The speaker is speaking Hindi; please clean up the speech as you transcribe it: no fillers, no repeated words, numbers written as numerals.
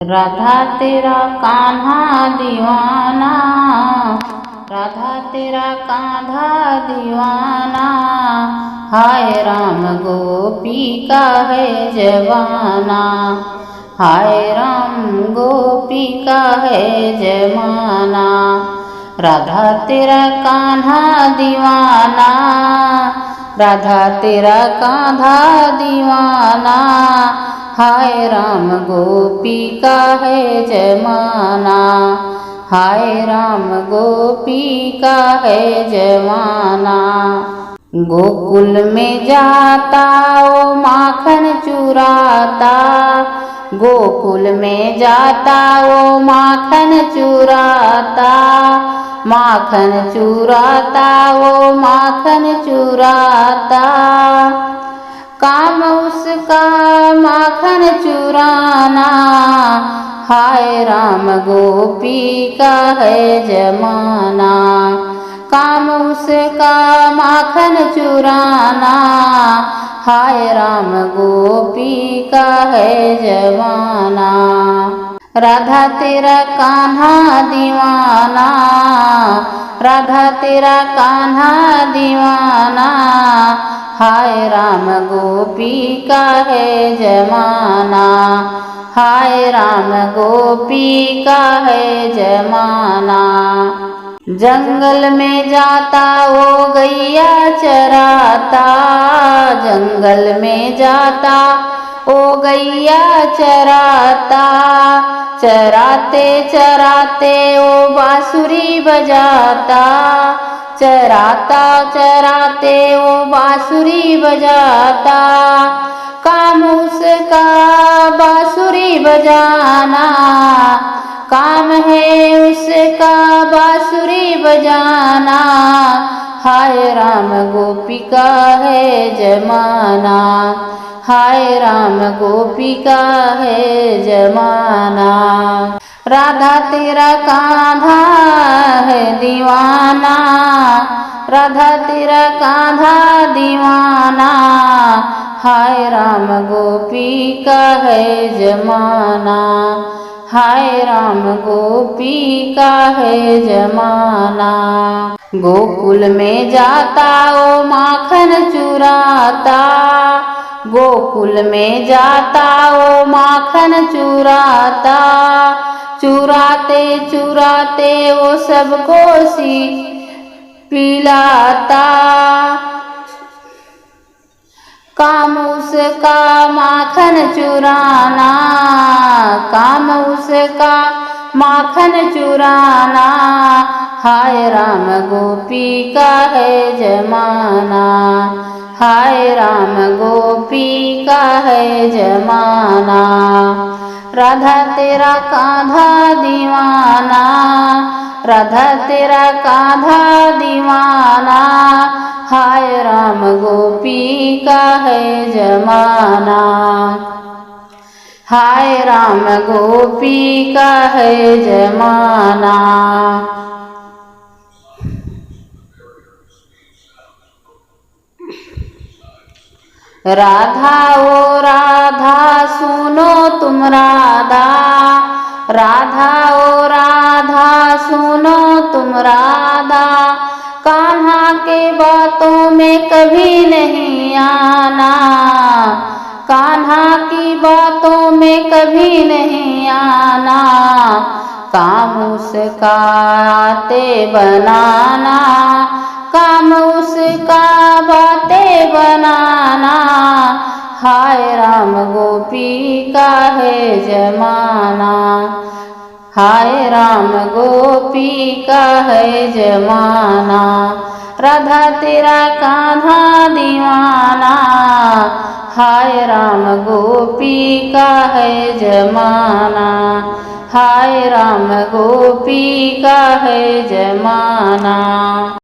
राधा तेरा कान्हा दीवाना, राधा तेरा कान्हा दीवाना, हाय राम गोपी का है जवाना, हाय राम गोपी का है जमाना। राधा तेरा कान्हा दीवाना, राधा तेरा कान्हा दीवाना, हाय राम गोपी का है जमाना, हाय राम गोपी का है जमाना। गोकुल में जाता वो माखन चुराता, गोकुल में जाता वो माखन चुराता, माखन चुराता वो माखन चुराता। काम उसका माखन चुराना, हाय राम गोपी का है जमाना। काम उसका माखन चुराना, हाय राम गोपी का है जमाना। राधा तेरा कान्हा दीवाना, राधा तेरा कान्हा दीवाना, हाय राम गोपी का है जमाना, हाय राम गोपी का है जमाना। जंगल में जाता वो गैया चराता, जंगल में जाता वो गैया चराता, चराते चराते वो बांसुरी बजाता, चराता चराते वो बांसुरी बजाता। काम उसका बांसुरी बजाना, काम है उसका बांसुरी बजाना, हाय राम गोपी का है जमाना, हाय राम गोपी का है जमाना। राधा तेरा कान्हा है दीवाना, राधा तेरा कान्हा दीवाना, हाय राम गोपी का है जमाना, हाय राम गोपी का है जमाना। गोकुल में जाता वो माखन चुराता, गोकुल में जाता वो माखन चुराता, चुराते चुराते वो सबको सी पिलाता। काम उसका माखन चुराना, काम उसका माखन चुराना, हाय राम गोपी का है जमाना, हाय राम गोपी का है जमाना। राधा तेरा कान्हा दीवाना, राधा तेरा कान्हा दीवाना, हाय राम गोपी का है जमाना, हाय राम गोपी का है जमाना। राधा ओ राधा सुनो तुम राधा, राधा ओ राधा सुनो तुम राधा, कान्हा के बातों में कभी नहीं आना, कान्हा की बातों में कभी नहीं आना। काम उसका आते बनाना, काम उसका बातें बनाना, हाय राम गोपी का है जमाना, हाय राम गोपी का है जमाना। राधा तेरा कान्हा दीवाना, हाय राम गोपी का है जमाना, हाय राम गोपी का है जमाना।